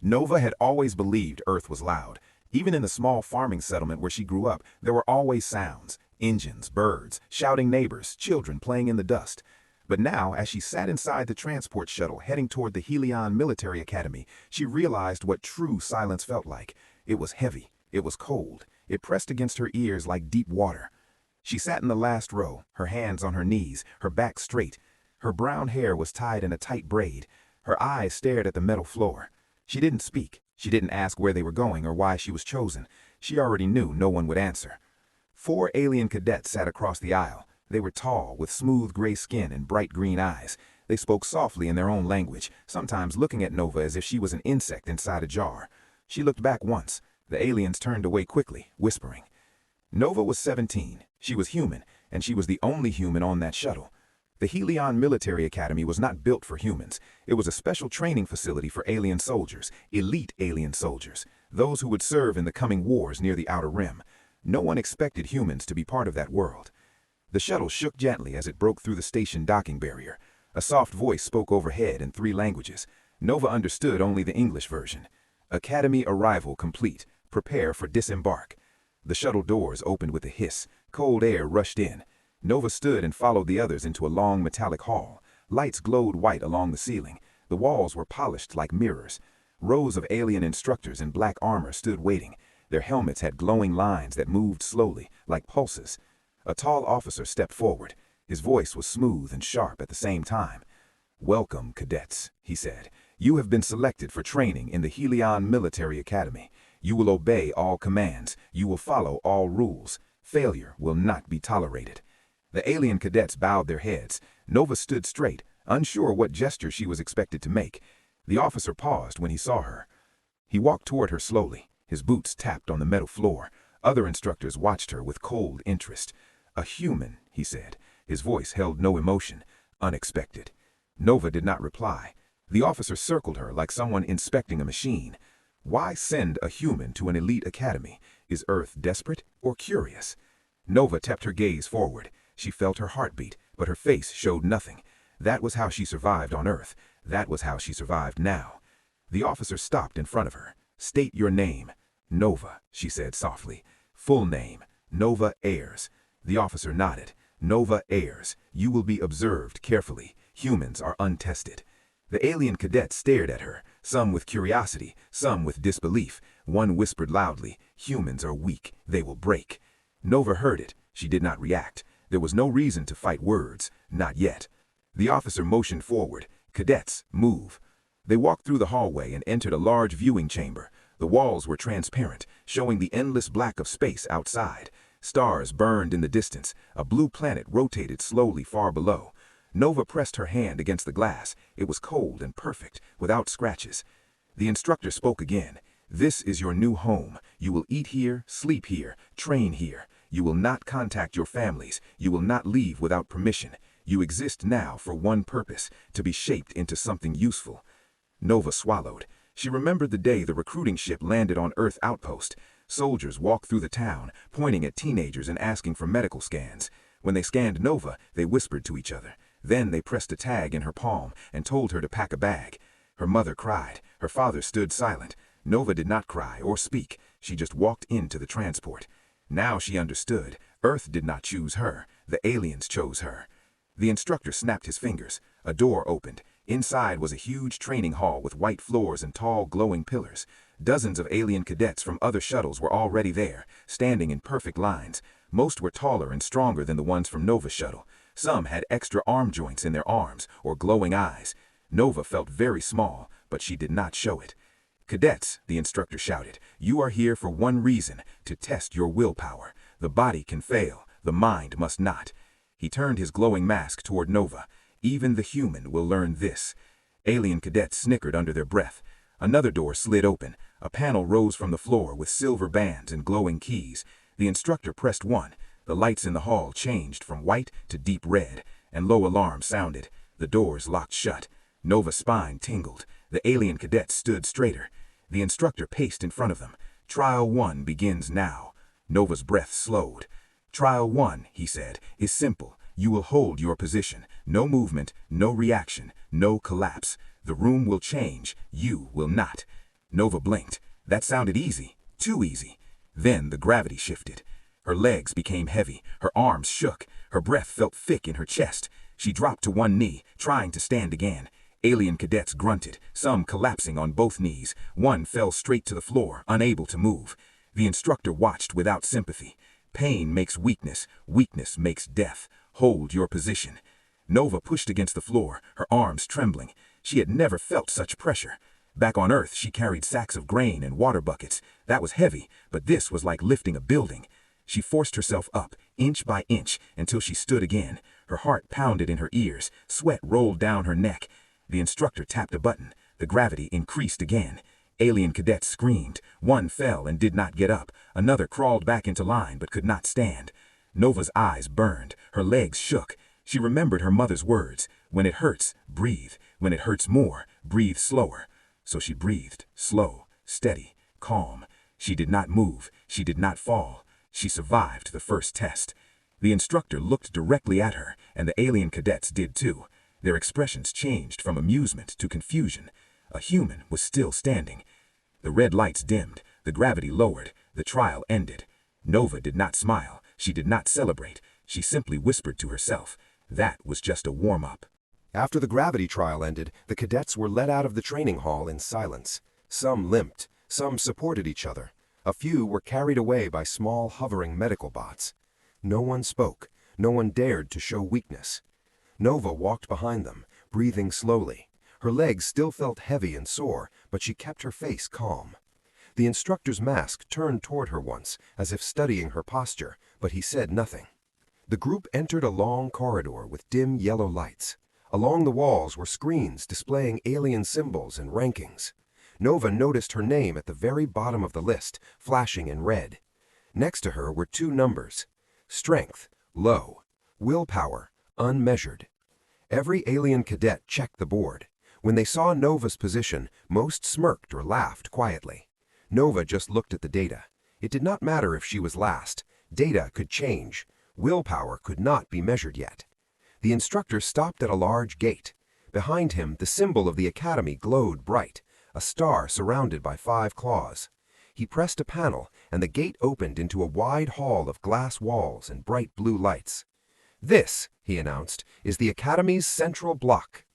Nova had always believed Earth was loud. Even in the small farming settlement where she grew up, there were always sounds: engines, birds, shouting neighbors, children playing in the dust. But now, as she sat inside the transport shuttle heading toward the Helion Military Academy, she realized what true silence felt like. It was heavy. It was cold. It pressed against her ears like deep water. She sat in the last row, her hands on her knees, her back straight. Her brown hair was tied in a tight braid. Her eyes stared at the metal floor. She didn't speak. She didn't ask where they were going or why she was chosen. She already knew no one would answer. 4 alien cadets sat across the aisle. They were tall, with smooth gray skin and bright green eyes. They spoke softly in their own language, sometimes looking at Nova as if she was an insect inside a jar. She looked back once. The aliens turned away quickly, whispering. Nova was 17. She was human, and she was the only human on that shuttle. The Helion Military Academy was not built for humans. It was a special training facility for alien soldiers, elite alien soldiers, those who would serve in the coming wars near the Outer Rim. No one expected humans to be part of that world. The shuttle shook gently as it broke through the station docking barrier. A soft voice spoke overhead in 3 languages. Nova understood only the English version. Academy arrival complete. Prepare for disembark. The shuttle doors opened with a hiss. Cold air rushed in. Nova stood and followed the others into a long metallic hall. Lights glowed white along the ceiling. The walls were polished like mirrors. Rows of alien instructors in black armor stood waiting. Their helmets had glowing lines that moved slowly, like pulses. A tall officer stepped forward. His voice was smooth and sharp at the same time. "Welcome, cadets," he said. "You have been selected for training in the Helion Military Academy. You will obey all commands. You will follow all rules. Failure will not be tolerated." The alien cadets bowed their heads. Nova stood straight, unsure what gesture she was expected to make. The officer paused when he saw her. He walked toward her slowly. His boots tapped on the metal floor. Other instructors watched her with cold interest. "A human," he said. His voice held no emotion. "Unexpected." Nova did not reply. The officer circled her like someone inspecting a machine. Why send a human to an elite academy? Is Earth desperate or curious? Nova kept her gaze forward. She felt her heartbeat, but her face showed nothing. That was how she survived on Earth. That was how she survived now. The officer stopped in front of her. "State your name." "Nova," she said softly. "Full name, Nova Ayers." The officer nodded. "Nova Ayers, you will be observed carefully. Humans are untested." The alien cadets stared at her, some with curiosity, some with disbelief. One whispered loudly, "Humans are weak. They will break." Nova heard it. She did not react. There was no reason to fight words. Not yet. The officer motioned forward. "Cadets, move." They walked through the hallway and entered a large viewing chamber. The walls were transparent, showing the endless black of space outside. Stars burned in the distance. A blue planet rotated slowly far below. Nova pressed her hand against the glass. It was cold and perfect, without scratches. The instructor spoke again. "This is your new home. You will eat here, sleep here, train here. You will not contact your families. You will not leave without permission. You exist now for one purpose, to be shaped into something useful." Nova swallowed. She remembered the day the recruiting ship landed on Earth Outpost. Soldiers walked through the town, pointing at teenagers and asking for medical scans. When they scanned Nova, they whispered to each other. Then they pressed a tag in her palm and told her to pack a bag. Her mother cried. Her father stood silent. Nova did not cry or speak. She just walked into the transport. Now she understood. Earth did not choose her. The aliens chose her. The instructor snapped his fingers. A door opened. Inside was a huge training hall with white floors and tall, glowing pillars. Dozens of alien cadets from other shuttles were already there, standing in perfect lines. Most were taller and stronger than the ones from Nova's shuttle. Some had extra arm joints in their arms or glowing eyes. Nova felt very small, but she did not show it. "Cadets," the instructor shouted, "you are here for one reason, to test your willpower. The body can fail, the mind must not." He turned his glowing mask toward Nova. "Even the human will learn this." Alien cadets snickered under their breath. Another door slid open. A panel rose from the floor with silver bands and glowing keys. The instructor pressed one. The lights in the hall changed from white to deep red, and low alarms sounded. The doors locked shut. Nova's spine tingled. The alien cadets stood straighter. The instructor paced in front of them. "Trial 1 begins now." Nova's breath slowed. "Trial 1, he said, is simple. You will hold your position. No movement, no reaction, no collapse. The room will change. You will not." Nova blinked. That sounded easy, too easy. Then the gravity shifted. Her legs became heavy, her arms shook, her breath felt thick in her chest. She dropped to one knee, trying to stand again. Alien cadets grunted, some collapsing on both knees. One fell straight to the floor, unable to move. The instructor watched without sympathy. Pain makes weakness, weakness makes death. Hold your position. Nova pushed against the floor, her arms trembling. She had never felt such pressure. Back on Earth, she carried sacks of grain and water buckets. That was heavy, but this was like lifting a building. She forced herself up, inch by inch, until she stood again. Her heart pounded in her ears, sweat rolled down her neck. The instructor tapped a button. The gravity increased again. Alien cadets screamed. One fell and did not get up. Another crawled back into line but could not stand. Nova's eyes burned. Her legs shook. She remembered her mother's words. When it hurts, breathe. When it hurts more, breathe slower. So she breathed, slow, steady, calm. She did not move. She did not fall. She survived the first test. The instructor looked directly at her, and the alien cadets did too. Their expressions changed from amusement to confusion. A human was still standing. The red lights dimmed. The gravity lowered. The trial ended. Nova did not smile. She did not celebrate. She simply whispered to herself. That was just a warm-up. After the gravity trial ended, the cadets were led out of the training hall in silence. Some limped. Some supported each other. A few were carried away by small, hovering medical bots. No one spoke. No one dared to show weakness. Nova walked behind them, breathing slowly. Her legs still felt heavy and sore, but she kept her face calm. The instructor's mask turned toward her once, as if studying her posture, but he said nothing. The group entered a long corridor with dim yellow lights. Along the walls were screens displaying alien symbols and rankings. Nova noticed her name at the very bottom of the list, flashing in red. Next to her were two numbers: strength, low; willpower, unmeasured. Every alien cadet checked the board. When they saw Nova's position, most smirked or laughed quietly. Nova just looked at the data. It did not matter if she was last. Data could change. Willpower could not be measured yet. The instructor stopped at a large gate. Behind him, the symbol of the academy glowed bright, a star surrounded by 5 claws. He pressed a panel, and the gate opened into a wide hall of glass walls and bright blue lights. "This," he announced, "is the academy's central block."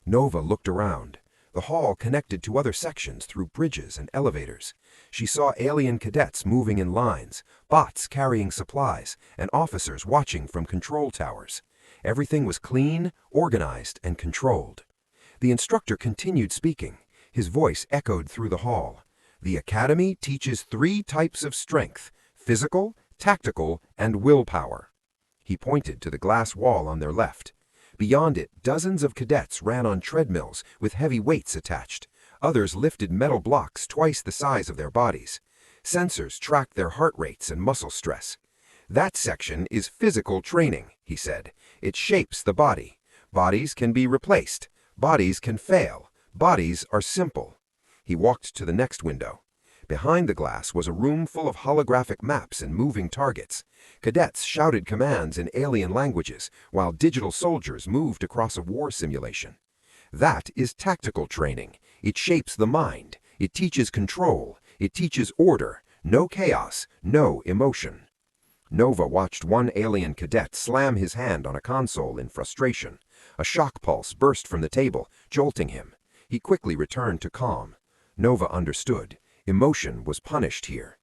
Nova looked around. The hall connected to other sections through bridges and elevators. She saw alien cadets moving in lines, bots carrying supplies, and officers watching from control towers. Everything was clean, organized, and controlled. The instructor continued speaking. His voice echoed through the hall. "The academy teaches 3 types of strength: physical, tactical, and willpower." He pointed to the glass wall on their left. Beyond it, dozens of cadets ran on treadmills with heavy weights attached. Others lifted metal blocks twice the size of their bodies. Sensors tracked their heart rates and muscle stress. "That section is physical training," he said. "It shapes the body. Bodies can be replaced. Bodies can fail. Bodies are simple." He walked to the next window. Behind the glass was a room full of holographic maps and moving targets. Cadets shouted commands in alien languages, while digital soldiers moved across a war simulation. "That is tactical training. It shapes the mind. It teaches control. It teaches order. No chaos, no emotion." Nova watched one alien cadet slam his hand on a console in frustration. A shock pulse burst from the table, jolting him. He quickly returned to calm. Nova understood. Emotion was punished here.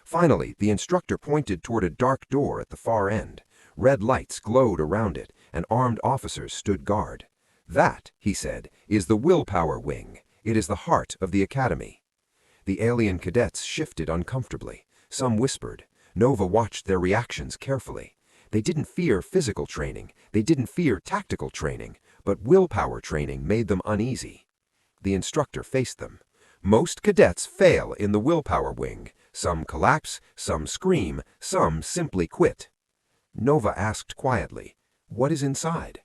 Finally, the instructor pointed toward a dark door at the far end. Red lights glowed around it, and armed officers stood guard. "That," he said, "is the willpower wing. It is the heart of the academy." The alien cadets shifted uncomfortably. Some whispered. Nova watched their reactions carefully. They didn't fear physical training. They didn't fear tactical training. But willpower training made them uneasy. The instructor faced them. "Most cadets fail in the willpower wing. Some collapse, some scream, some simply quit." Nova asked quietly, "What is inside?"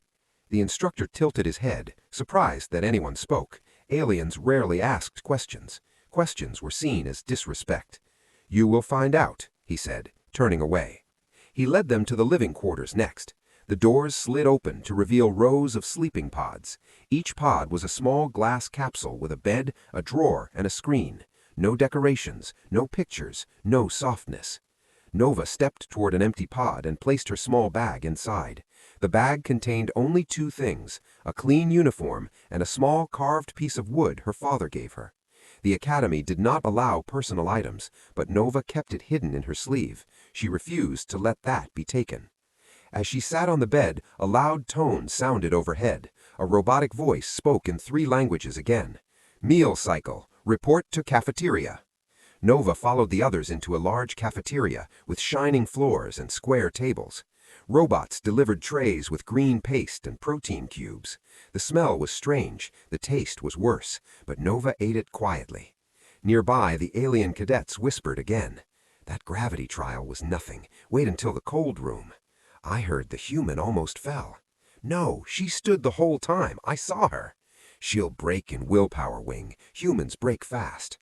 The instructor tilted his head, surprised that anyone spoke. Aliens rarely asked questions. Questions were seen as disrespect. "You will find out," he said, turning away. He led them to the living quarters next. The doors slid open to reveal rows of sleeping pods. Each pod was a small glass capsule with a bed, a drawer, and a screen. No decorations, no pictures, no softness. Nova stepped toward an empty pod and placed her small bag inside. The bag contained only two things, a clean uniform and a small carved piece of wood her father gave her. The academy did not allow personal items, but Nova kept it hidden in her sleeve. She refused to let that be taken. As she sat on the bed, a loud tone sounded overhead. A robotic voice spoke in 3 languages again. "Meal cycle. Report to cafeteria." Nova followed the others into a large cafeteria with shining floors and square tables. Robots delivered trays with green paste and protein cubes. The smell was strange, the taste was worse, but Nova ate it quietly. Nearby, the alien cadets whispered again. "That gravity trial was nothing. Wait until the cold room." "I heard the human almost fell." "No, she stood the whole time. I saw her." "She'll break in Willpower Wing. Humans break fast."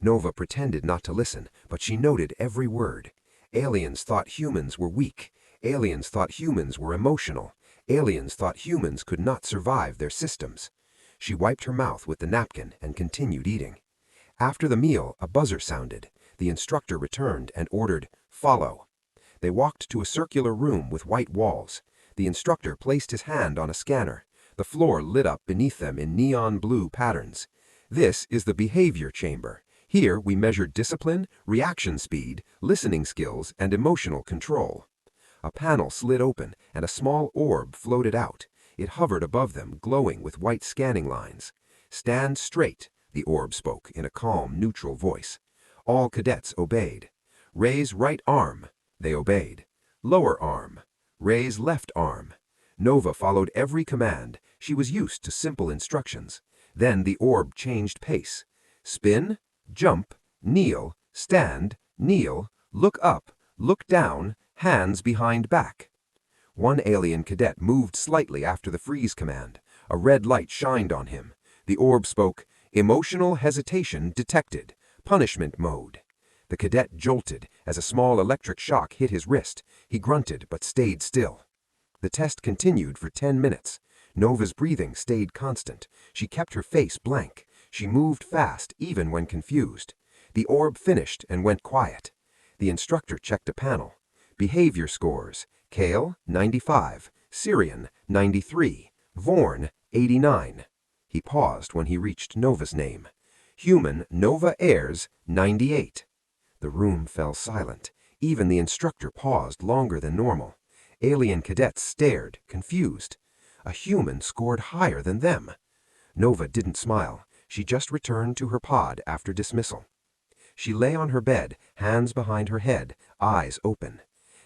Nova pretended not to listen, but she noted every word. Aliens thought humans were weak. Aliens thought humans were emotional. Aliens thought humans could not survive their systems. She wiped her mouth with the napkin and continued eating. After the meal, a buzzer sounded. The instructor returned and ordered, "Follow." They walked to a circular room with white walls. The instructor placed his hand on a scanner. The floor lit up beneath them in neon blue patterns. "This is the behavior chamber. Here we measure discipline, reaction speed, listening skills, and emotional control." A panel slid open and a small orb floated out. It hovered above them, glowing with white scanning lines. "Stand straight," the orb spoke in a calm, neutral voice. All cadets obeyed. "Raise right arm." They obeyed. "Lower arm." "Raise left arm." Nova followed every command. She was used to simple instructions. Then the orb changed pace. "Spin, jump, kneel, stand, kneel, look up, look down, hands behind back." One alien cadet moved slightly after the freeze command. A red light shined on him. The orb spoke, "Emotional hesitation detected. Punishment mode." The cadet jolted as a small electric shock hit his wrist. He grunted but stayed still. The test continued for 10 minutes. Nova's breathing stayed constant. She kept her face blank. She moved fast, even when confused. The orb finished and went quiet. The instructor checked a panel. Behavior scores: Kale, 95, Syrian, 93, Vorn, 89. He paused when he reached Nova's name. Human Nova Ayers, 98. The room fell silent. Even the instructor paused longer than normal. Alien cadets stared, confused. A human scored higher than them. Nova didn't smile. She just returned to her pod after dismissal. She lay on her bed, hands behind her head, eyes open.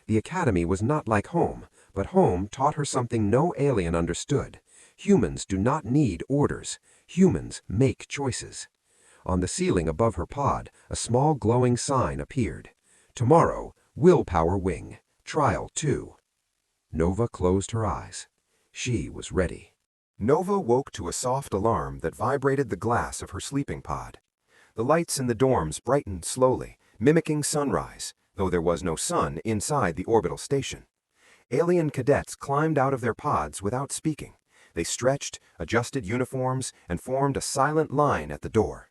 The academy was not like home, but home taught her something no alien understood. Humans do not need orders. Humans make choices. On the ceiling above her pod, a small glowing sign appeared. "Tomorrow, Willpower Wing, Trial 2." Nova closed her eyes. She was ready. Nova woke to a soft alarm that vibrated the glass of her sleeping pod. The lights in the dorms brightened slowly, mimicking sunrise, though there was no sun inside the orbital station. Alien cadets climbed out of their pods without speaking. They stretched, adjusted uniforms, and formed a silent line at the door.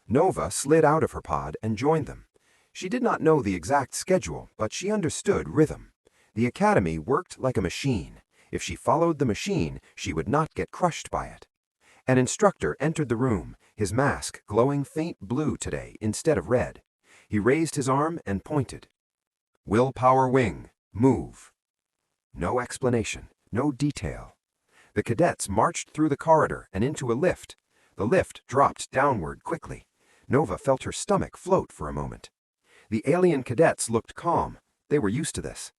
Nova slid out of her pod and joined them. She did not know the exact schedule, but she understood rhythm. The academy worked like a machine. If she followed the machine, she would not get crushed by it. An instructor entered the room, his mask glowing faint blue today instead of red. He raised his arm and pointed. "Willpower Wing, move." No explanation, no detail. The cadets marched through the corridor and into a lift. The lift dropped downward quickly. Nova felt her stomach float for a moment. The alien cadets looked calm. They were used to this.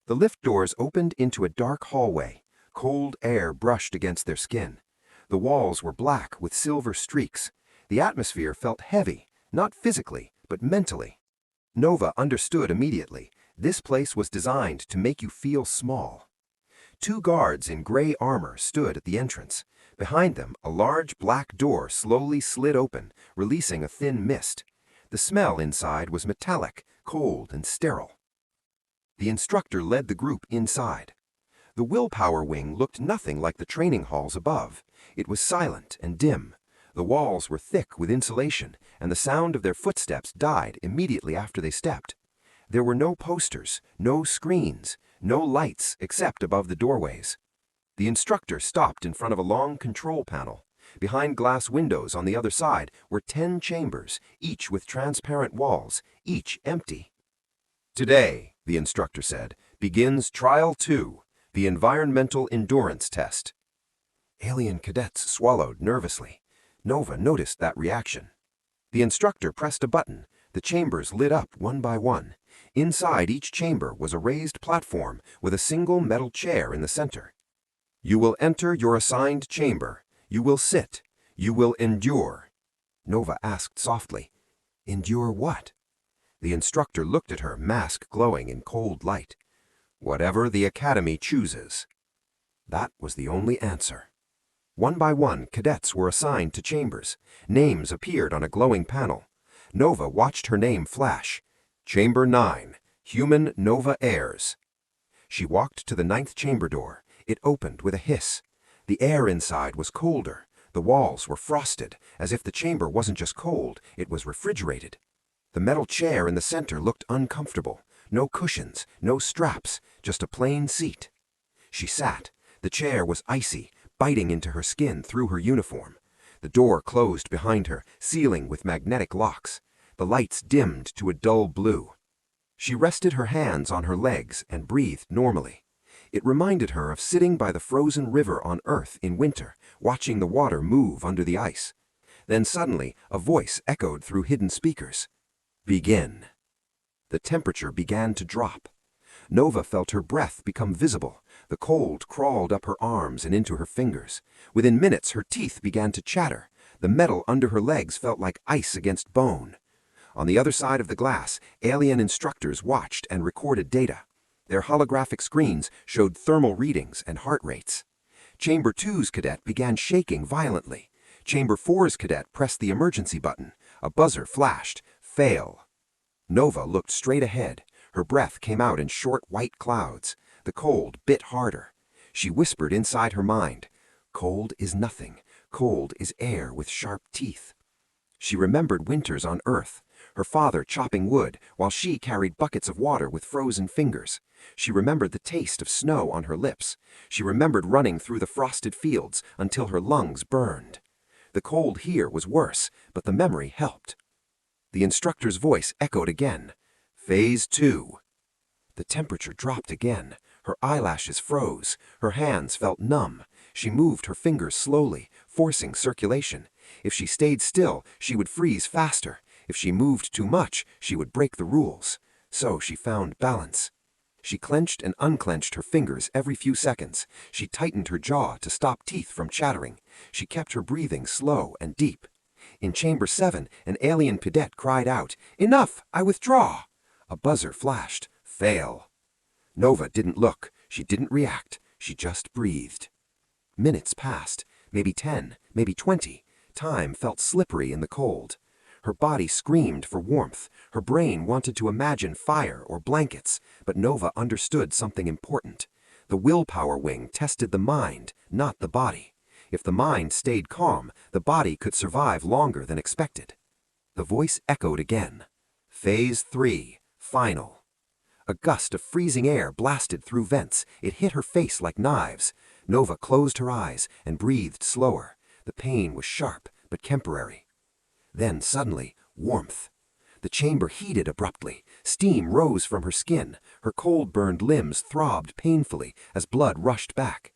The lift doors opened into a dark hallway. Cold air brushed against their skin. The walls were black with silver streaks. The atmosphere felt heavy, not physically, but mentally. Nova understood immediately. This place was designed to make you feel small. 2 guards in gray armor stood at the entrance. Behind them, a large black door slowly slid open, releasing a thin mist. The smell inside was metallic, cold, and sterile. The instructor led the group inside. The Willpower wing looked nothing like the training halls above. It was silent and dim. The walls were thick with insulation, and the sound of their footsteps died immediately after they stepped. There were no posters, no screens, no lights except above the doorways. The instructor stopped in front of a long control panel. Behind glass windows on the other side were 10 chambers, each with transparent walls, each empty. "Today," the instructor said, "begins Trial 2, the Environmental Endurance Test." Alien cadets swallowed nervously. Nova noticed that reaction. The instructor pressed a button. The chambers lit up one by one. Inside each chamber was a raised platform with a single metal chair in the center. "You will enter your assigned chamber. You will sit. You will endure." Nova asked softly, "Endure what?" The instructor looked at her, mask glowing in cold light. "Whatever the Academy chooses." That was the only answer. One by one, cadets were assigned to chambers. Names appeared on a glowing panel. Nova watched her name flash. Chamber 9, Human Nova Ayers. She walked to the 9th chamber door. It opened with a hiss. The air inside was colder. The walls were frosted, as if the chamber wasn't just cold, it was refrigerated. The metal chair in the center looked uncomfortable. No cushions, no straps, just a plain seat. She sat. The chair was icy, biting into her skin through her uniform. The door closed behind her, sealing with magnetic locks. The lights dimmed to a dull blue. She rested her hands on her legs and breathed normally. It reminded her of sitting by the frozen river on Earth in winter, watching the water move under the ice. Then suddenly, a voice echoed through hidden speakers. "Begin." The temperature began to drop. Nova felt her breath become visible. The cold crawled up her arms and into her fingers. Within minutes, her teeth began to chatter. The metal under her legs felt like ice against bone. On the other side of the glass, alien instructors watched and recorded data. Their holographic screens showed thermal readings and heart rates. Chamber 2's cadet began shaking violently. Chamber 4's cadet pressed the emergency button. A buzzer flashed. Fail. Nova looked straight ahead. Her breath came out in short white clouds. The cold bit harder. She whispered inside her mind, "Cold is nothing. Cold is air with sharp teeth." She remembered winters on Earth, her father chopping wood while she carried buckets of water with frozen fingers. She remembered the taste of snow on her lips. She remembered running through the frosted fields until her lungs burned. The cold here was worse, but the memory helped. The instructor's voice echoed again. Phase 2. The temperature dropped again. Her eyelashes froze. Her hands felt numb. She moved her fingers slowly, forcing circulation. If she stayed still, she would freeze faster. If she moved too much, she would break the rules. So she found balance. She clenched and unclenched her fingers every few seconds. She tightened her jaw to stop teeth from chattering. She kept her breathing slow and deep. In Chamber 7, an alien cadet cried out, "Enough! I withdraw!" A buzzer flashed. Fail. Nova didn't look. She didn't react. She just breathed. Minutes passed. Maybe 10, maybe 20. Time felt slippery in the cold. Her body screamed for warmth. Her brain wanted to imagine fire or blankets, but Nova understood something important. The Willpower wing tested the mind, not the body. If the mind stayed calm, the body could survive longer than expected. The voice echoed again. Phase 3. Final. A gust of freezing air blasted through vents. It hit her face like knives. Nova closed her eyes and breathed slower. The pain was sharp, but temporary. Then suddenly, warmth. The chamber heated abruptly. Steam rose from her skin. Her cold-burned limbs throbbed painfully as blood rushed back.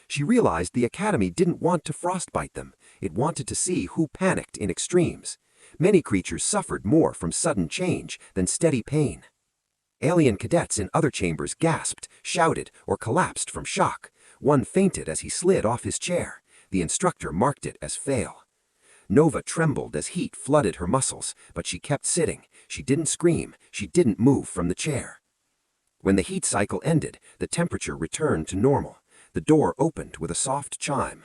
She realized the Academy didn't want to frostbite them. It wanted to see who panicked in extremes. Many creatures suffered more from sudden change than steady pain. Alien cadets in other chambers gasped, shouted, or collapsed from shock. One fainted as he slid off his chair. The instructor marked it as fail. Nova trembled as heat flooded her muscles, but she kept sitting. She didn't scream. She didn't move from the chair. When the heat cycle ended, the temperature returned to normal. The door opened with a soft chime.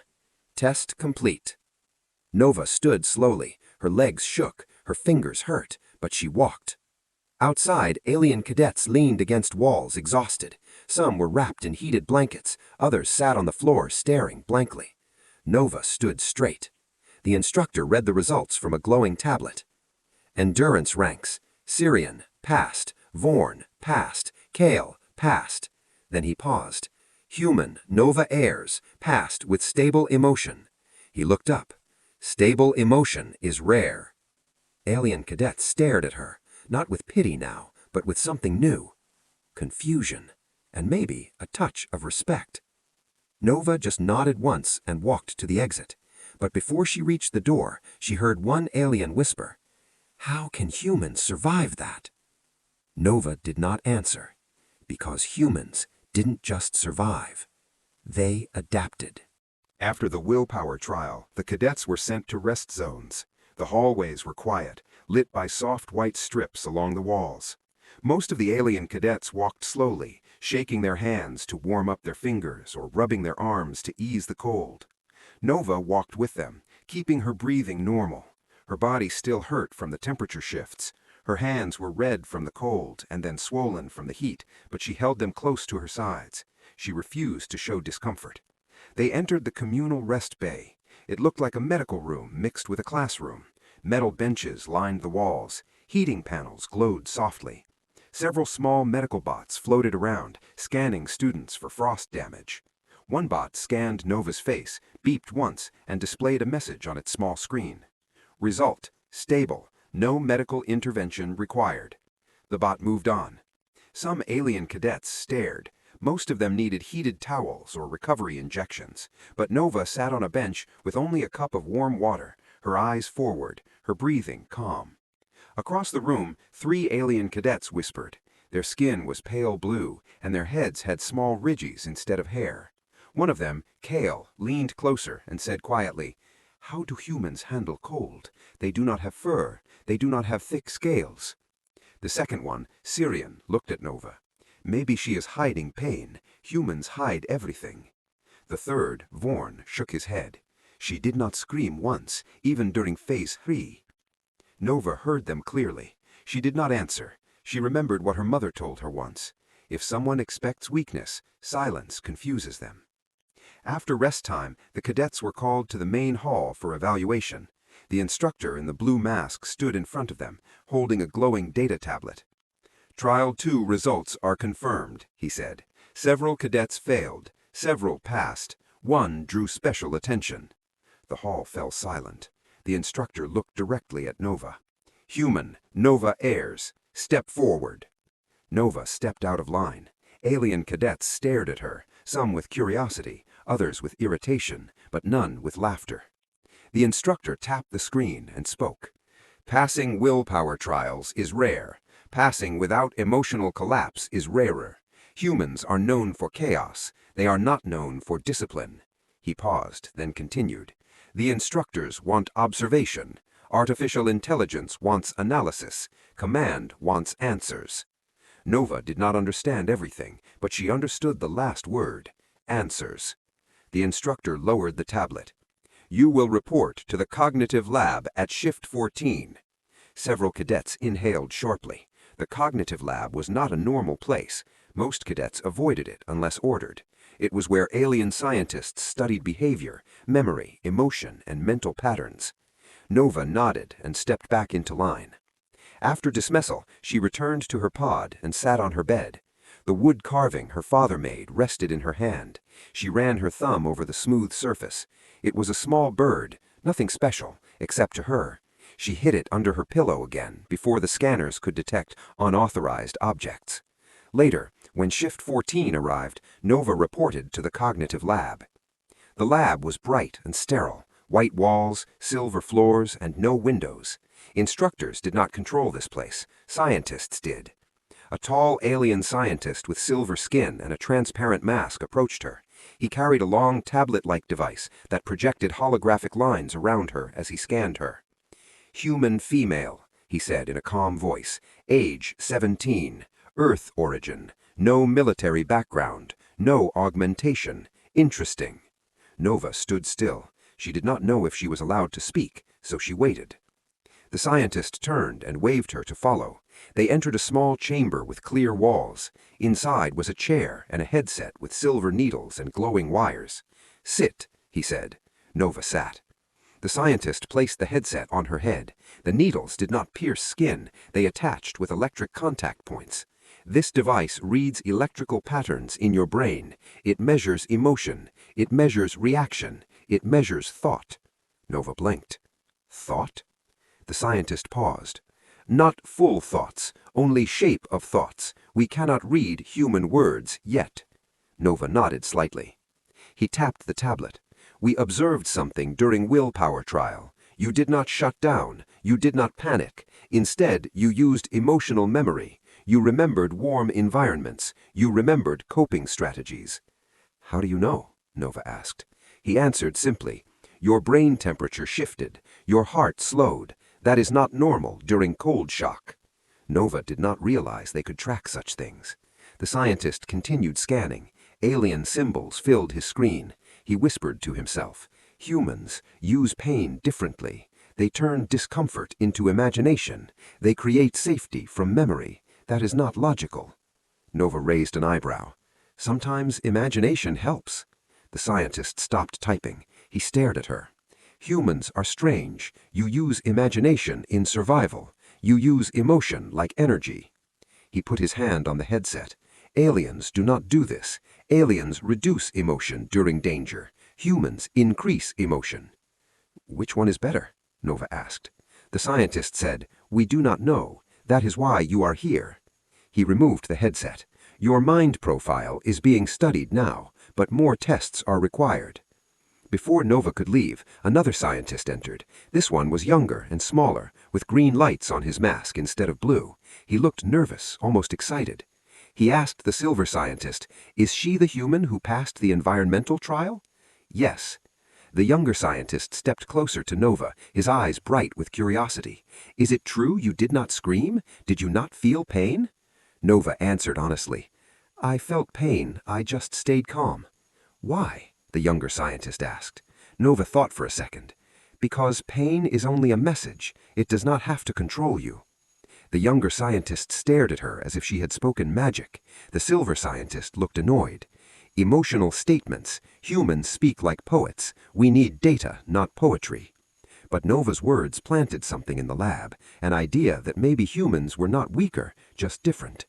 Test complete. Nova stood slowly. Her legs shook. Her fingers hurt, but she walked. Outside, alien cadets leaned against walls, exhausted. Some were wrapped in heated blankets, others sat on the floor staring blankly. Nova stood straight. The instructor read the results from a glowing tablet. Endurance ranks: Syrian, passed; Vorn, passed; Kale, passed. Then he paused. Human, Nova Ayers, passed with stable emotion. He looked up. Stable emotion is rare. Alien cadets stared at her, not with pity now, but with something new. Confusion, and maybe a touch of respect. Nova just nodded once and walked to the exit. But before she reached the door, she heard one alien whisper, "How can humans survive that?" Nova did not answer, because humans didn't just survive. They adapted. After the willpower trial, the cadets were sent to rest zones. The hallways were quiet, lit by soft white strips along the walls. Most of the alien cadets walked slowly, shaking their hands to warm up their fingers or rubbing their arms to ease the cold. Nova walked with them, keeping her breathing normal. Her body still hurt from the temperature shifts. Her hands were red from the cold and then swollen from the heat, but she held them close to her sides. She refused to show discomfort. They entered the communal rest bay. It looked like a medical room mixed with a classroom. Metal benches lined the walls. Heating panels glowed softly. Several small medical bots floated around, scanning students for frost damage. One bot scanned Nova's face, beeped once, and displayed a message on its small screen. Result: stable. No medical intervention required. The bot moved on. Some alien cadets stared. Most of them needed heated towels or recovery injections, but Nova sat on a bench with only a cup of warm water, her eyes forward, her breathing calm. Across the room, 3 alien cadets whispered. Their skin was pale blue, and their heads had small ridges instead of hair. One of them, Kale, leaned closer and said quietly, "How do humans handle cold? They do not have fur. They do not have thick scales." The second one, Syrian, looked at Nova. "Maybe she is hiding pain. Humans hide everything." The third, Vorn, shook his head. "She did not scream once, even during phase 3. Nova heard them clearly. She did not answer. She remembered what her mother told her once. If someone expects weakness, silence confuses them. After rest time, the cadets were called to the main hall for evaluation. The instructor in the blue mask stood in front of them, holding a glowing data tablet. "Trial 2 results are confirmed," he said. "Several cadets failed, several passed, one drew special attention." The hall fell silent. The instructor looked directly at Nova. "Human, Nova Ayers, step forward." Nova stepped out of line. Alien cadets stared at her, some with curiosity, others with irritation, but none with laughter. The instructor tapped the screen and spoke. "Passing willpower trials is rare. Passing without emotional collapse is rarer. Humans are known for chaos. They are not known for discipline." He paused, then continued. "The instructors want observation. Artificial intelligence wants analysis. Command wants answers." Nova did not understand everything, but she understood the last word, answers. The instructor lowered the tablet. "You will report to the cognitive lab at shift 14. Several cadets inhaled sharply. The cognitive lab was not a normal place. Most cadets avoided it unless ordered. It was where alien scientists studied behavior, memory, emotion, and mental patterns. Nova nodded and stepped back into line. After dismissal, she returned to her pod and sat on her bed. The wood carving her father made rested in her hand. She ran her thumb over the smooth surface. It was a small bird, nothing special, except to her. She hid it under her pillow again before the scanners could detect unauthorized objects. Later, when Shift 14 arrived, Nova reported to the cognitive lab. The lab was bright and sterile, white walls, silver floors, and no windows. Instructors did not control this place, scientists did. A tall alien scientist with silver skin and a transparent mask approached her. He carried a long tablet-like device that projected holographic lines around her as he scanned her. "Human female," he said in a calm voice. "Age 17. Earth origin. No military background. No augmentation. Interesting." Nova stood still. She did not know if she was allowed to speak, so she waited. The scientist turned and waved her to follow. They entered a small chamber with clear walls. Inside was a chair and a headset with silver needles and glowing wires. "Sit," he said. Nova sat. The scientist placed the headset on her head. The needles did not pierce skin, they attached with electric contact points. "This device reads electrical patterns in your brain. It measures emotion. It measures reaction. It measures thought." Nova blinked. "Thought?" The scientist paused. "Not full thoughts, only shape of thoughts. We cannot read human words yet." Nova nodded slightly. He tapped the tablet. "We observed something during Willpower trial. You did not shut down. You did not panic. Instead, you used emotional memory. You remembered warm environments. You remembered coping strategies." "How do you know?" Nova asked. He answered simply, "Your brain temperature shifted. Your heart slowed. That is not normal during cold shock." Nova did not realize they could track such things. The scientist continued scanning. Alien symbols filled his screen. He whispered to himself, "Humans use pain differently. They turn discomfort into imagination. They create safety from memory. That is not logical." Nova raised an eyebrow. "Sometimes imagination helps." The scientist stopped typing. He stared at her. "Humans are strange. You use imagination in survival. You use emotion like energy." He put his hand on the headset. "Aliens do not do this. Aliens reduce emotion during danger. Humans increase emotion." "Which one is better?" Nova asked. The scientist said, "We do not know. That is why you are here." He removed the headset. "Your mind profile is being studied now, but more tests are required." Before Nova could leave, another scientist entered. This one was younger and smaller, with green lights on his mask instead of blue. He looked nervous, almost excited. He asked the silver scientist, "Is she the human who passed the environmental trial?" "Yes." The younger scientist stepped closer to Nova, his eyes bright with curiosity. "Is it true you did not scream? Did you not feel pain?" Nova answered honestly, "I felt pain, I just stayed calm." "Why?" the younger scientist asked. Nova thought for a second. "Because pain is only a message. It does not have to control you." The younger scientist stared at her as if she had spoken magic. The silver scientist looked annoyed. "Emotional statements. Humans speak like poets. We need data, not poetry." But Nova's words planted something in the lab, an idea that maybe humans were not weaker, just different.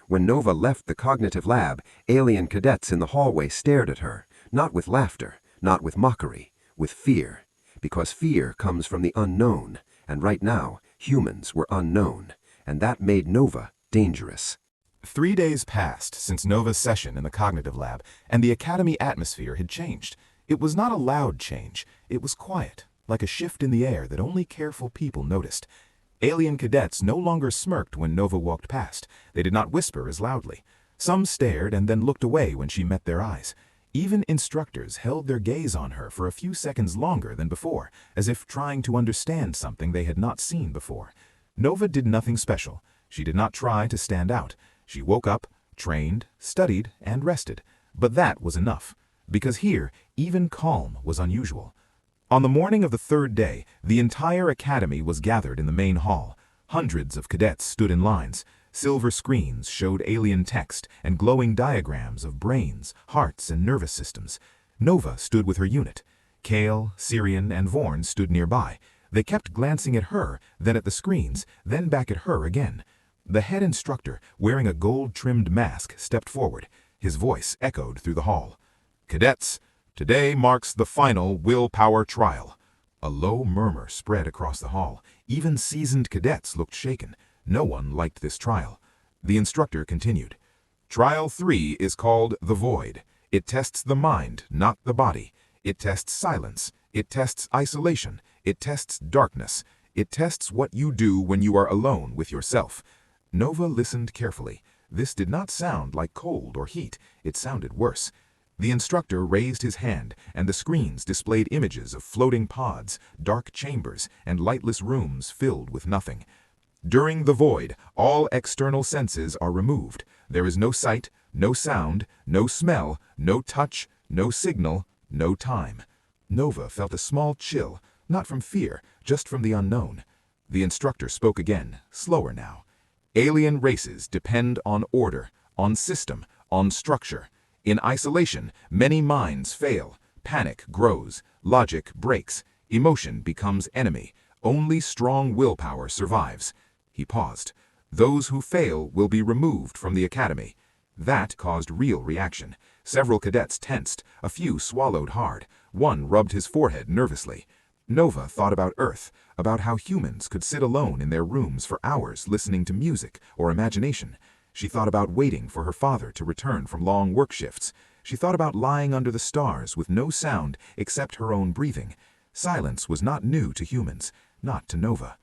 When Nova left the cognitive lab, alien cadets in the hallway stared at her, not with laughter, not with mockery, with fear. Because fear comes from the unknown, and right now, humans were unknown, and that made Nova dangerous. 3 days passed since Nova's session in the cognitive lab, and the academy atmosphere had changed. It was not a loud change. It was quiet, like a shift in the air that only careful people noticed. Alien cadets no longer smirked when Nova walked past. They did not whisper as loudly. Some stared and then looked away when she met their eyes. Even instructors held their gaze on her for a few seconds longer than before, as if trying to understand something they had not seen before. Nova did nothing special. She did not try to stand out. She woke up, trained, studied, and rested. But that was enough, because here, even calm was unusual. On the morning of the third day, the entire academy was gathered in the main hall. Hundreds of cadets stood in lines. Silver screens showed alien text and glowing diagrams of brains, hearts, and nervous systems. Nova stood with her unit. Kale, Syrian, and Vorn stood nearby. They kept glancing at her, then at the screens, then back at her again. The head instructor, wearing a gold-trimmed mask, stepped forward. His voice echoed through the hall. "Cadets, today marks the final Willpower trial." A low murmur spread across the hall. Even seasoned cadets looked shaken. No one liked this trial. The instructor continued. "Trial 3 is called the Void. It tests the mind, not the body. It tests silence. It tests isolation. It tests darkness. It tests what you do when you are alone with yourself." Nova listened carefully. This did not sound like cold or heat. It sounded worse. The instructor raised his hand, and the screens displayed images of floating pods, dark chambers, and lightless rooms filled with nothing. During the void, all external senses are removed. There is no sight, no sound, no smell, no touch, no signal, no time. Nova felt a small chill, not from fear, just from the unknown. The instructor spoke again, slower now. Alien races depend on order, on system, on structure. In isolation, many minds fail. Panic grows, logic breaks, emotion becomes enemy. Only strong willpower survives. He paused. Those who fail will be removed from the academy. That caused real reaction. Several cadets tensed, a few swallowed hard. One rubbed his forehead nervously. Nova thought about Earth, about how humans could sit alone in their rooms for hours listening to music or imagination. She thought about waiting for her father to return from long work shifts. She thought about lying under the stars with no sound except her own breathing. Silence was not new to humans, not to Nova.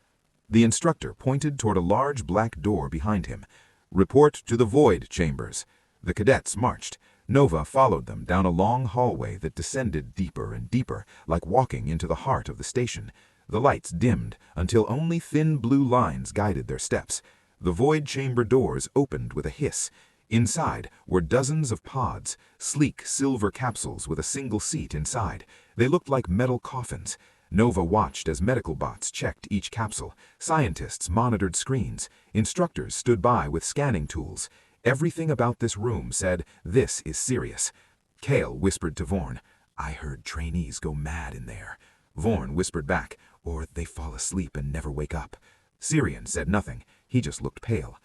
The instructor pointed toward a large black door behind him. "Report to the void chambers." The cadets marched. Nova followed them down a long hallway that descended deeper and deeper, like walking into the heart of the station. The lights dimmed until only thin blue lines guided their steps. The void chamber doors opened with a hiss. Inside were dozens of pods, sleek silver capsules with a single seat inside. They looked like metal coffins. Nova watched as medical bots checked each capsule. Scientists monitored screens. Instructors stood by with scanning tools. Everything about this room said, "This is serious." Kale whispered to Vorn, "I heard trainees go mad in there." Vorn whispered back, "Or they fall asleep and never wake up." Syrian said nothing. He just looked pale.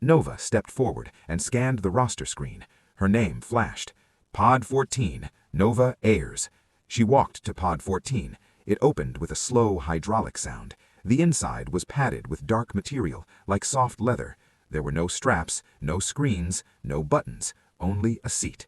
Nova stepped forward and scanned the roster screen. Her name flashed. Pod 14, Nova Ayers. She walked to Pod 14. It opened with a slow hydraulic sound. The inside was padded with dark material, like soft leather. There were no straps, no screens, no buttons, only a seat.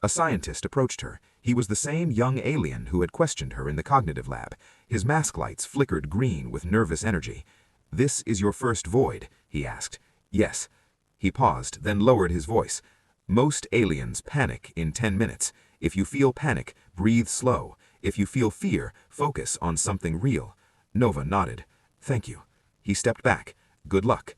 A scientist approached her. He was the same young alien who had questioned her in the cognitive lab. His mask lights flickered green with nervous energy. "This is your first void?" he asked. "Yes." He paused, then lowered his voice. "Most aliens panic in 10 minutes. If you feel panic, breathe slow. If you feel fear, focus on something real." Nova nodded. "Thank you." He stepped back. "Good luck."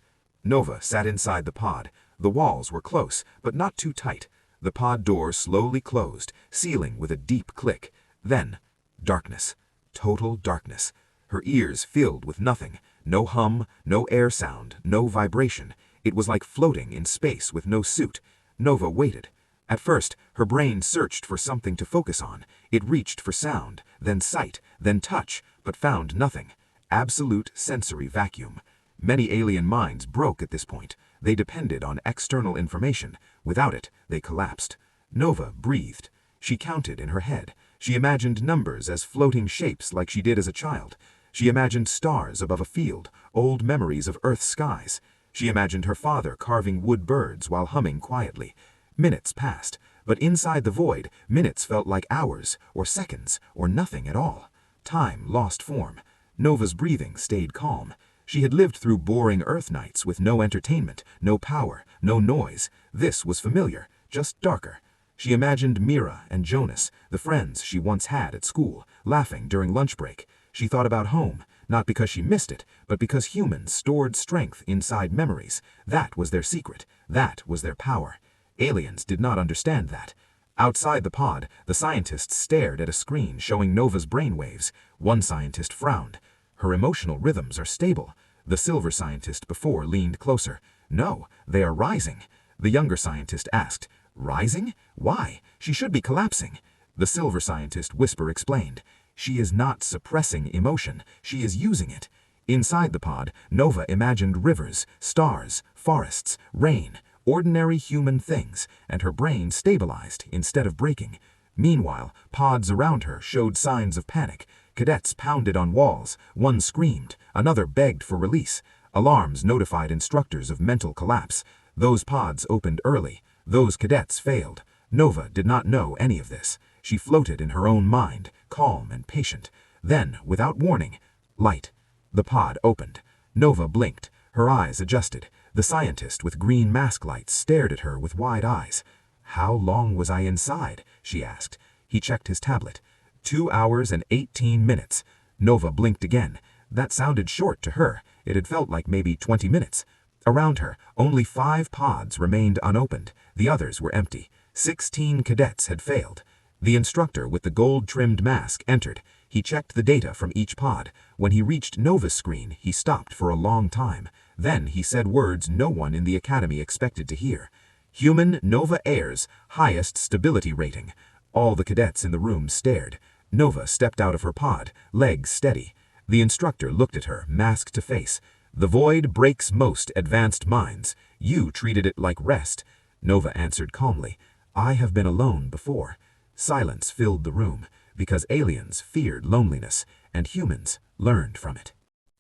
Nova sat inside the pod. The walls were close, but not too tight. The pod door slowly closed, sealing with a deep click. Then, darkness. Total darkness. Her ears filled with nothing. No hum, no air sound, no vibration. It was like floating in space with no suit. Nova waited. At first, her brain searched for something to focus on. It reached for sound, then sight, then touch, but found nothing. Absolute sensory vacuum. Many alien minds broke at this point. They depended on external information. Without it, they collapsed. Nova breathed. She counted in her head. She imagined numbers as floating shapes like she did as a child. She imagined stars above a field, old memories of Earth's skies. She imagined her father carving wood birds while humming quietly. Minutes passed, but inside the void, minutes felt like hours, or seconds, or nothing at all. Time lost form. Nova's breathing stayed calm. She had lived through boring Earth nights with no entertainment, no power, no noise. This was familiar, just darker. She imagined Mira and Jonas, the friends she once had at school, laughing during lunch break. She thought about home, not because she missed it, but because humans stored strength inside memories. That was their secret. That was their power. Aliens did not understand that. Outside the pod, the scientists stared at a screen showing Nova's brainwaves. One scientist frowned. "Her emotional rhythms are stable." The silver scientist before leaned closer. "No, they are rising." The younger scientist asked, "Rising? Why? She should be collapsing." The silver scientist whisper explained, "She is not suppressing emotion, she is using it." Inside the pod, Nova imagined rivers, stars, forests, rain, ordinary human things, and her brain stabilized instead of breaking. Meanwhile, pods around her showed signs of panic. Cadets pounded on walls. One screamed. Another begged for release. Alarms notified instructors of mental collapse. Those pods opened early. Those cadets failed. Nova did not know any of this. She floated in her own mind, calm and patient. Then, without warning, light. The pod opened. Nova blinked. Her eyes adjusted. The scientist with green mask lights stared at her with wide eyes. "How long was I inside?" she asked. He checked his tablet. 2 hours and 18 minutes. Nova blinked again. That sounded short to her. It had felt like maybe 20 minutes. Around her, only 5 pods remained unopened. The others were empty. 16 cadets had failed. The instructor with the gold-trimmed mask entered. He checked the data from each pod. When he reached Nova's screen, he stopped for a long time. Then he said words no one in the academy expected to hear. Human Nova Ayers, highest stability rating. All the cadets in the room stared. Nova stepped out of her pod, legs steady. The instructor looked at her, mask to face. The void breaks most advanced minds. You treated it like rest. Nova answered calmly. I have been alone before. Silence filled the room, because aliens feared loneliness, and humans learned from it.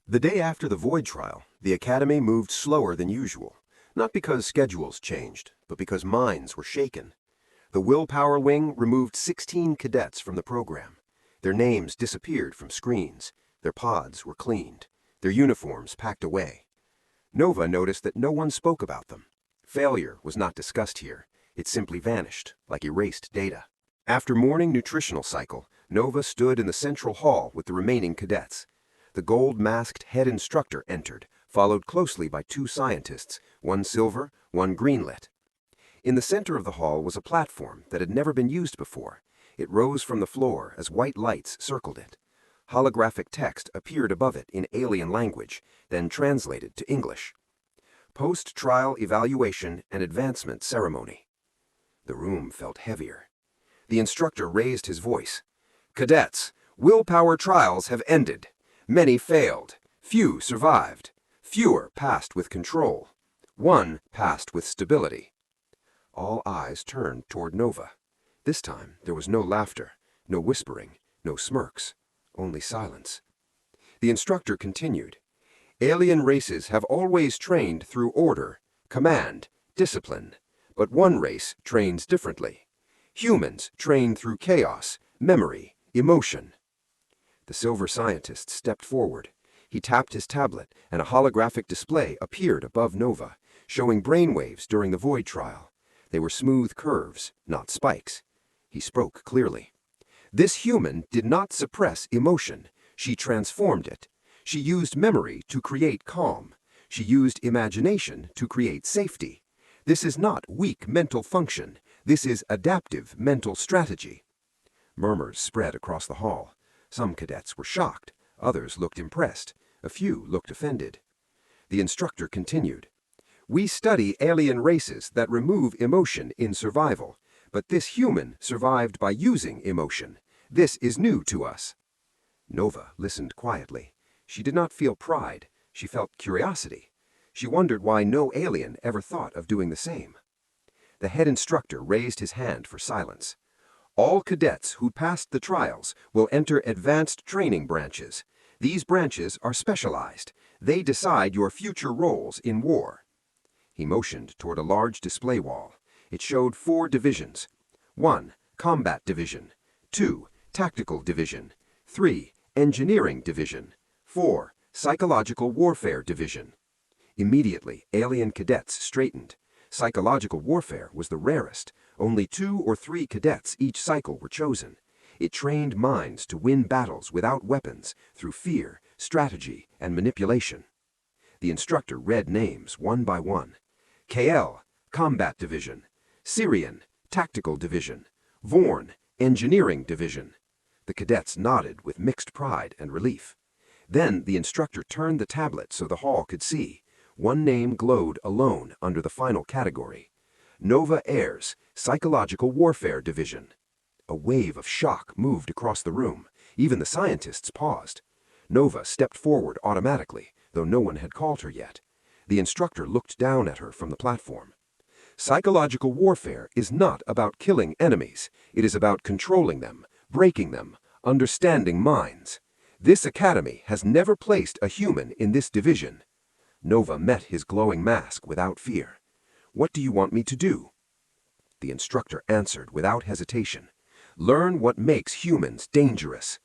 The day after the Void trial, the Academy moved slower than usual, not because schedules changed, but because minds were shaken. The Willpower Wing removed 16 cadets from the program. Their names disappeared from screens, their pods were cleaned, their uniforms packed away. Nova noticed that no one spoke about them. Failure was not discussed here, it simply vanished, like erased data. After morning nutritional cycle, Nova stood in the central hall with the remaining cadets. The gold-masked head instructor entered, followed closely by 2 scientists, one silver, one green-lit. In the center of the hall was a platform that had never been used before. It rose from the floor as white lights circled it. Holographic text appeared above it in alien language, then translated to English. Post-trial evaluation and advancement ceremony. The room felt heavier. The instructor raised his voice. Cadets, Willpower trials have ended. Many failed. Few survived. Fewer passed with control. 1 passed with stability. All eyes turned toward Nova. This time there was no laughter, no whispering, no smirks, only silence. The instructor continued. Alien races have always trained through order, command, discipline, but one race trains differently. Humans train through chaos, memory, emotion. The silver scientist stepped forward. He tapped his tablet, and a holographic display appeared above Nova, showing brainwaves during the Void trial. They were smooth curves, not spikes. He spoke clearly. This human did not suppress emotion. She transformed it. She used memory to create calm. She used imagination to create safety. This is not weak mental function. This is adaptive mental strategy. Murmurs spread across the hall. Some cadets were shocked. Others looked impressed. A few looked offended. The instructor continued. We study alien races that remove emotion in survival, but this human survived by using emotion. This is new to us. Nova listened quietly. She did not feel pride. She felt curiosity. She wondered why no alien ever thought of doing the same. The head instructor raised his hand for silence. All cadets who passed the trials will enter advanced training branches. These branches are specialized. They decide your future roles in war. He motioned toward a large display wall. It showed 4 divisions. 1. Combat Division. 2. Tactical Division. 3. Engineering Division. 4. Psychological Warfare Division. Immediately, alien cadets straightened. Psychological warfare was the rarest. Only 2 or 3 cadets each cycle were chosen. It trained minds to win battles without weapons, through fear, strategy, and manipulation. The instructor read names one by one. KL, Combat Division. Syrian, Tactical Division. Vorn, Engineering Division. The cadets nodded with mixed pride and relief. Then the instructor turned the tablet so the hall could see. One name glowed alone under the final category. Nova Ayers, Psychological Warfare Division. A wave of shock moved across the room. Even the scientists paused. Nova stepped forward automatically, though no one had called her yet. The instructor looked down at her from the platform. Psychological warfare is not about killing enemies. It is about controlling them, breaking them, understanding minds. This academy has never placed a human in this division. Nova met his glowing mask without fear. What do you want me to do? The instructor answered without hesitation. Learn what makes humans dangerous.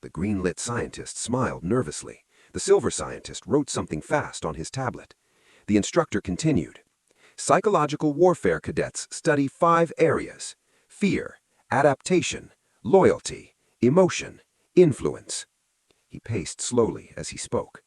The green-lit scientist smiled nervously. The silver scientist wrote something fast on his tablet. The instructor continued. Psychological warfare cadets study 5 areas: fear, adaptation, loyalty, emotion, influence. He paced slowly as he spoke.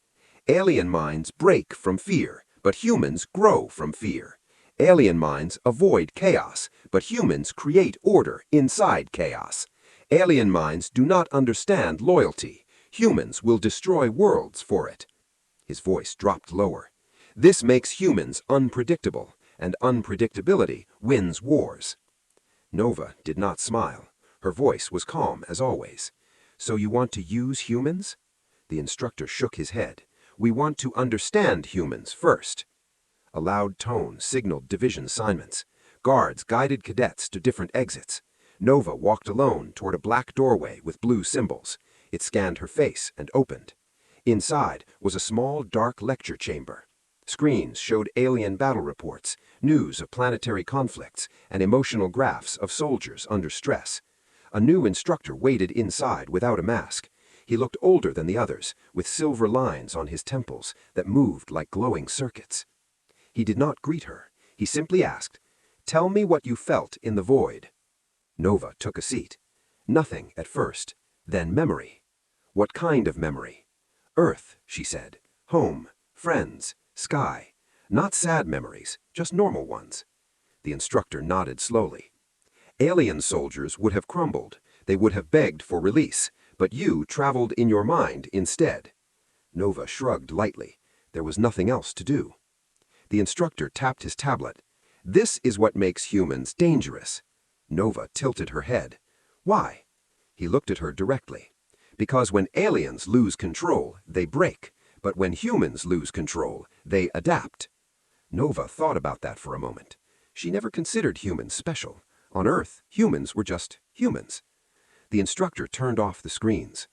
Alien minds break from fear, but humans grow from fear. Alien minds avoid chaos, but humans create order inside chaos. Alien minds do not understand loyalty. Humans will destroy worlds for it. His voice dropped lower. This makes humans unpredictable, and unpredictability wins wars. Nova did not smile. Her voice was calm as always. So you want to use humans? The instructor shook his head. We want to understand humans first. A loud tone signaled division assignments. Guards guided cadets to different exits. Nova walked alone toward a black doorway with blue symbols. It scanned her face and opened. Inside was a small, dark lecture chamber. Screens showed alien battle reports, news of planetary conflicts, and emotional graphs of soldiers under stress. A new instructor waited inside without a mask. He looked older than the others, with silver lines on his temples that moved like glowing circuits. He did not greet her. He simply asked, "Tell me what you felt in the void." Nova took a seat. Nothing at first, then memory. What kind of memory? Earth, she said. Home, friends, sky. Not sad memories, just normal ones. The instructor nodded slowly. Alien soldiers would have crumbled. They would have begged for release, but you traveled in your mind instead. Nova shrugged lightly. There was nothing else to do. The instructor tapped his tablet. This is what makes humans dangerous. Nova tilted her head. Why? He looked at her directly. Because when aliens lose control, they break. But when humans lose control, they adapt. Nova thought about that for a moment. She never considered humans special. On Earth, humans were just humans. The instructor turned off the screens.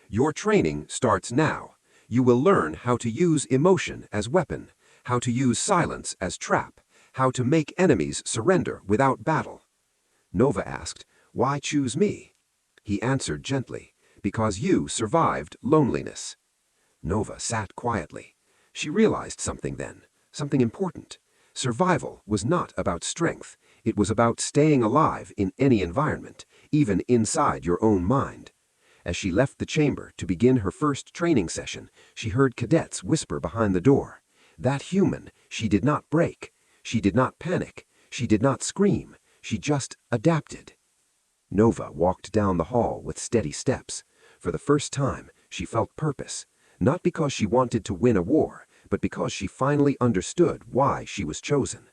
Your training starts now. You will learn how to use emotion as weapon, how to use silence as trap, how to make enemies surrender without battle. Nova asked, "Why choose me?" He answered gently, "Because you survived loneliness." Nova sat quietly. She realized something then, something important. Survival was not about strength. It was about staying alive in any environment, even inside your own mind. As she left the chamber to begin her first training session, she heard cadets whisper behind the door. That human, she did not break. She did not panic. She did not scream. She just adapted. Nova walked down the hall with steady steps. For the first time, she felt purpose. Not because she wanted to win a war, but because she finally understood why she was chosen.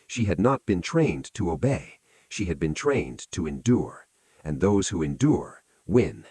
She had not been trained to obey. She had been trained to endure. And those who endure win.